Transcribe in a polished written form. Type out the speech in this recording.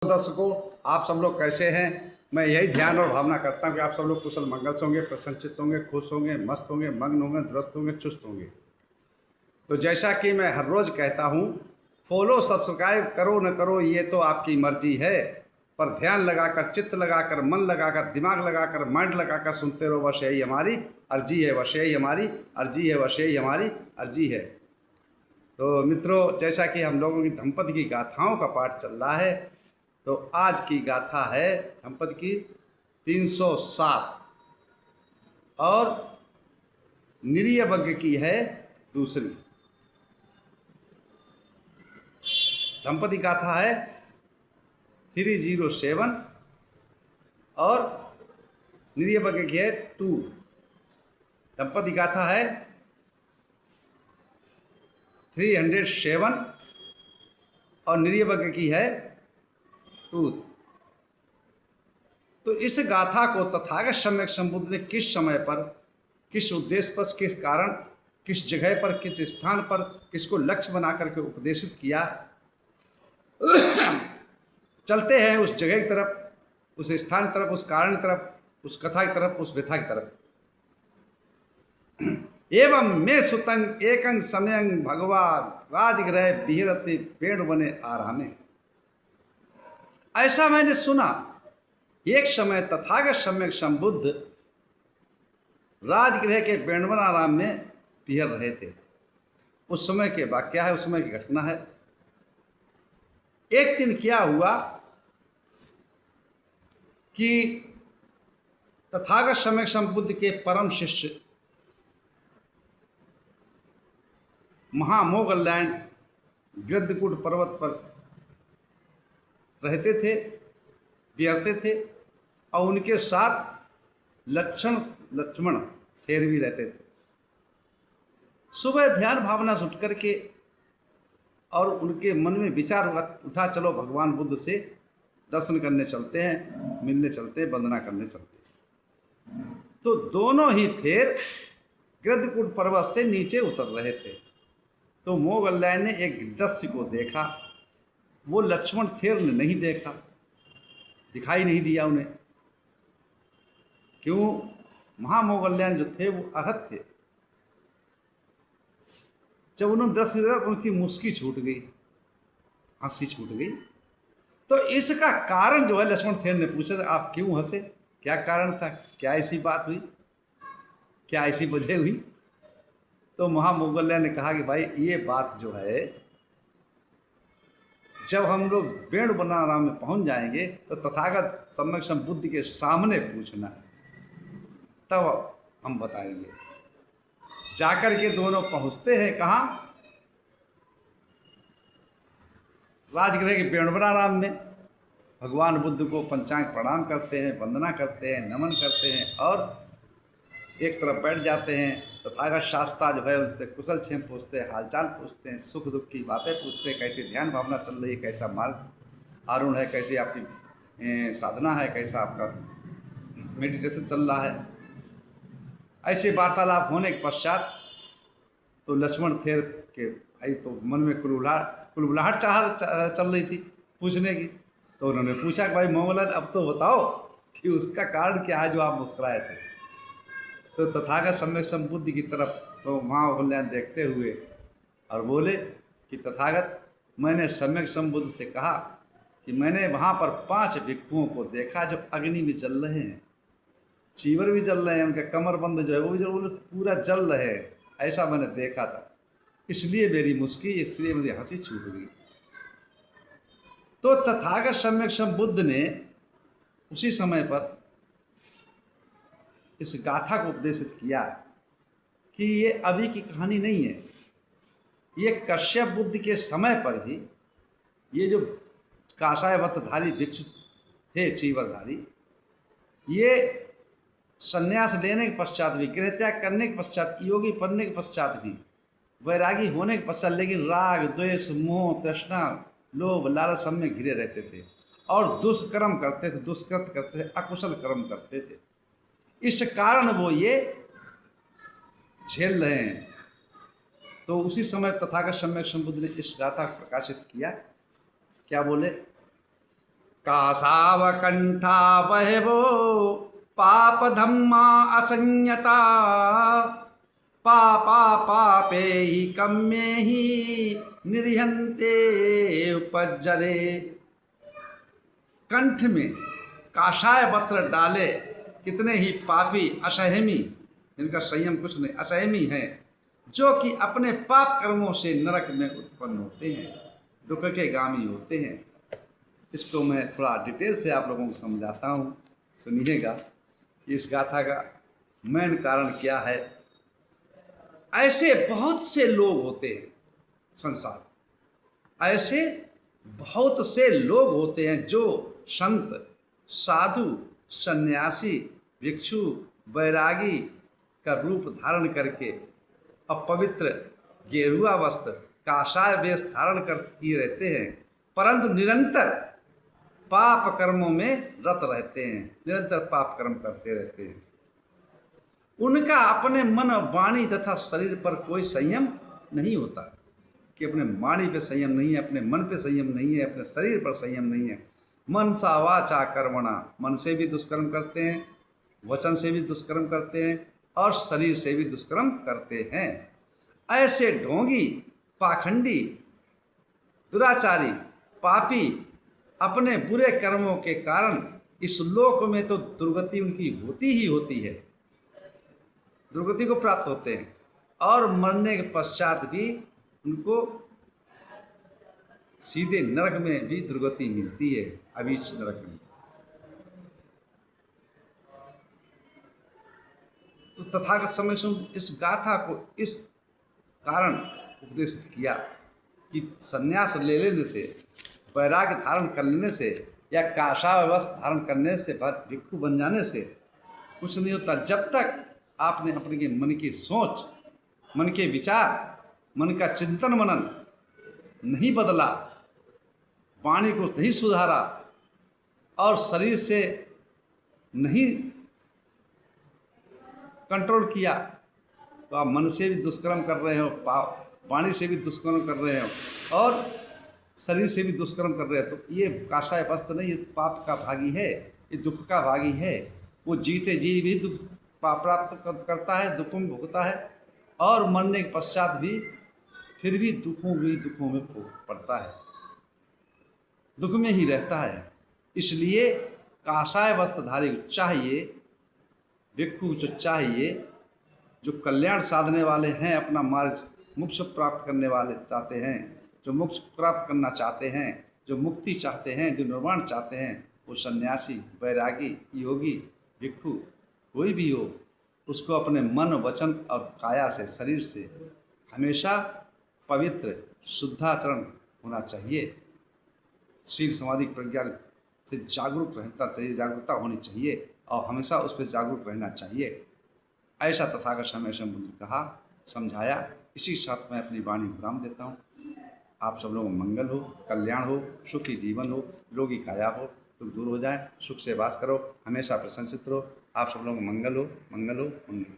दर्शकों, आप सब लोग कैसे हैं। मैं यही ध्यान और भावना करता हूं कि आप सब लोग कुशल मंगल से होंगे, प्रसन्नचित होंगे, खुश होंगे, मस्त होंगे, मग्न होंगे, दुरुस्त होंगे, चुस्त होंगे। तो जैसा कि मैं हर रोज़ कहता हूं, फॉलो सब्सक्राइब करो न करो ये तो आपकी मर्जी है, पर ध्यान लगाकर, चित्त लगाकर, मन लगाकर, दिमाग लगाकर, माइंड लगाकर सुनते रहो, बस यही हमारी अर्जी है, बस यही हमारी अर्जी है, बस यही हमारी अर्जी है। तो मित्रों, जैसा कि हम लोगों की धम्पति की गाथाओं का पाठ चल रहा है, तो आज की गाथा है धम्पति की 307 और निरीयवज्ञ की है दूसरी। धम्पति गाथा है 307 और निरीयवज्ञ की है 2। धम्पति गाथा है 307 और निरीयवज्ञ की है 2। तो इस गाथा को तथागत सम्यक संबुद्ध ने किस समय पर, किस उद्देश्य पर, किस कारण, किस जगह पर, किस स्थान पर, किसको लक्ष्य बना करके उपदेशित किया। चलते हैं उस जगह की तरफ, उस स्थान की तरफ, उस कारण की तरफ, उस कथा की तरफ, उस व्यथा की तरफ। एवं मे सुतंग एकंग समयंग भगवान राजगृह विहरति पेड़ बने आरामे। ऐसा मैंने सुना, एक समय तथागत सम्यक संबुद्ध राजगृह के बेणवन आराम में विहर रहे थे। उस समय के वाक्य है, उस समय की घटना है। एक दिन क्या हुआ कि तथागत सम्यक संबुद्ध के परम शिष्य महामोगलैंड गृद्धकूट पर्वत पर रहते थे, विहरते थे, और उनके साथ लक्ष्मण थेर भी रहते थे। सुबह ध्यान भावना से उठ करके और उनके मन में विचार उठा, चलो भगवान बुद्ध से दर्शन करने चलते हैं, मिलने चलते हैं, वंदना करने चलते हैं। तो दोनों ही थेर गृद्धकूट पर्वत से नीचे उतर रहे थे। तो मोगलैंड ने एक दस्यु को देखा, वो लक्ष्मण थेर ने नहीं देखा, दिखाई नहीं दिया उन्हें। क्यों? महामोगलैंड जो थे वो अरहत थे। जब उन्होंने दृश्य देखा तो उनकी मुस्की छूट गई, हंसी छूट गई। तो इसका कारण जो है लक्ष्मण थेर ने पूछा, आप क्यों हंसे, क्या कारण था, क्या ऐसी बात हुई, क्या ऐसी वजह हुई? तो महामोगलैंड ने कहा कि भाई ये बात जो है, जब हम लोग बेणवनाराम में पहुंच जाएंगे तो तथागत सम्यक संबुद्ध के सामने पूछना, तब हम बताएंगे। जाकर के दोनों पहुंचते हैं कहाँ? राजगृह के बेणवनाराम में। भगवान बुद्ध को पंचांग प्रणाम करते हैं, वंदना करते हैं, नमन करते हैं और एक तरफ बैठ जाते हैं। तथागत शास्त्रा जो है उनसे कुशल क्षेम पूछते हैं, हालचाल पूछते हैं, सुख दुख की बातें पूछते हैं, कैसी ध्यान भावना चल रही है, कैसा मार्ग आरूढ़ है, कैसी आपकी साधना है, कैसा आपका मेडिटेशन चल रहा है। ऐसे वार्तालाप होने के पश्चात तो लक्ष्मण थेर के भाई तो मन में कुलबुलाहट चल रही थी पूछने की। तो उन्होंने पूछा कि भाई मोगलैंड, अब तो बताओ कि उसका कारण क्या है जो आप मुस्कुराए थे। तो तथागत सम्यक संबुद्ध की तरफ तो महामोगलैंड देखते हुए और बोले कि तथागत, मैंने सम्यक संबुद्ध से कहा कि मैंने वहाँ पर 5 भिक्षुओं को देखा जो अग्नि में जल रहे हैं, चीवर भी जल रहे हैं, उनका कमरबंद जो है वो भी पूरा जल रहे हैं, ऐसा मैंने देखा था, इसलिए मेरी मुस्की, इसलिए मुझे हंसी छूट गई। तो तथागत सम्यक संबुद्ध ने उसी समय पर इस गाथा को उपदेशित किया कि ये अभी की कहानी नहीं है, ये कश्यप बुद्ध के समय पर ही ये जो काषाय वस्त्रधारी भिक्षु थे, चीवरधारी, ये संन्यास लेने के पश्चात भी, गृह त्याग करने के पश्चात, योगी बनने के पश्चात भी, वैरागी होने के पश्चात, लेकिन राग, द्वेष, मोह, तृष्णा, लोभ, लालच सब में घिरे रहते थे और दुष्कर्म करते थे, दुष्कृत करते थे, अकुशल कर्म करते थे। इस कारण वो ये झेल रहे हैं। तो उसी समय तथागत सम्यक संबुद्ध ने इस गाथा को प्रकाशित किया। क्या बोले? कासावकंठा बहवो पाप धम्मा असंयता, पापा पापे ही कम्ये ही निर्हन्ते उपज्जरे। कंठ में काषाय वस्त्र डाले कितने ही पापी असहमी, इनका संयम कुछ नहीं, असहमी हैं, जो कि अपने पाप कर्मों से नरक में उत्पन्न होते हैं, दुख के गामी होते हैं। इसको मैं थोड़ा डिटेल से आप लोगों को समझाता हूँ, सुनिएगा कि इस गाथा का मेन कारण क्या है। ऐसे बहुत से लोग होते हैं संसार, ऐसे बहुत से लोग होते हैं जो संत, साधु, सन्यासी, भिक्षु, बैरागी का रूप धारण करके अपवित्र गेरुआ वस्त्र, काषाय वेश धारण कर किए रहते हैं, परंतु निरंतर पाप कर्मों में रत रहते हैं, निरंतर पाप कर्म करते रहते हैं। उनका अपने मन, वाणी तथा शरीर पर कोई संयम नहीं होता, कि अपने वाणी पे संयम नहीं है, अपने मन पे संयम नहीं है, अपने शरीर पर संयम नहीं है। मन सा वाचा कर्मणा, मन से भी दुष्कर्म करते हैं, वचन से भी दुष्कर्म करते हैं और शरीर से भी दुष्कर्म करते हैं। ऐसे ढोंगी, पाखंडी, दुराचारी, पापी अपने बुरे कर्मों के कारण इस लोक में तो दुर्गति उनकी होती ही होती है, दुर्गति को प्राप्त होते हैं, और मरने के पश्चात भी उनको सीधे नरक में भी दुर्गति मिलती है, अभीच नरक में। तो तथागत समय से इस गाथा को इस कारण उपदेशित किया कि संन्यास ले लेने से, वैराग्य धारण कर लेने से या काषाय वस्त्र धारण करने से, भिक्षु बन जाने से कुछ नहीं होता, जब तक आपने अपने मन की सोच, मन के विचार, मन का चिंतन मनन नहीं बदला, वाणी को नहीं सुधारा और शरीर से नहीं कंट्रोल किया, तो आप मन से भी दुष्कर्म कर रहे हो, वाणी से भी दुष्कर्म कर रहे हो और शरीर से भी दुष्कर्म कर रहे हो। तो ये काषाय वस्त्र नहीं, ये तो पाप का भागी है, ये दुख का भागी है। वो जीते जी भी दुख प्राप्त करता है, दुखों में भुगता है, और मरने के पश्चात भी फिर भी दुखों में पड़ता है, दुख में ही रहता है। इसलिए काषाय वस्त्रधारी को चाहिए, भिक्षु को चाहिए, जो कल्याण साधने वाले हैं, अपना मार्ग मोक्ष प्राप्त करने वाले चाहते हैं, जो मोक्ष प्राप्त करना चाहते हैं, जो मुक्ति चाहते हैं, जो निर्वाण चाहते हैं, वो सन्यासी, बैरागी, योगी, भिक्षु कोई भी हो, उसको अपने मन, वचन और काया से, शरीर से हमेशा पवित्र शुद्धाचरण होना चाहिए। शील समाधि प्रज्ञा से जागरूक रहता चाहिए, जागरूकता होनी चाहिए और हमेशा उस पर जागरूक रहना चाहिए। ऐसा तथागत समय से बुद्ध कहा, समझाया। इसी साथ मैं अपनी वाणी विराम देता हूँ। आप सब लोगों को मंगल हो, कल्याण हो, सुखी जीवन हो, रोगी काया हो, दुख दूर हो जाए, सुख से वास करो, हमेशा प्रशंसित रहो। आप सब लोगों को मंगल हो, मंगल हो, मंगल।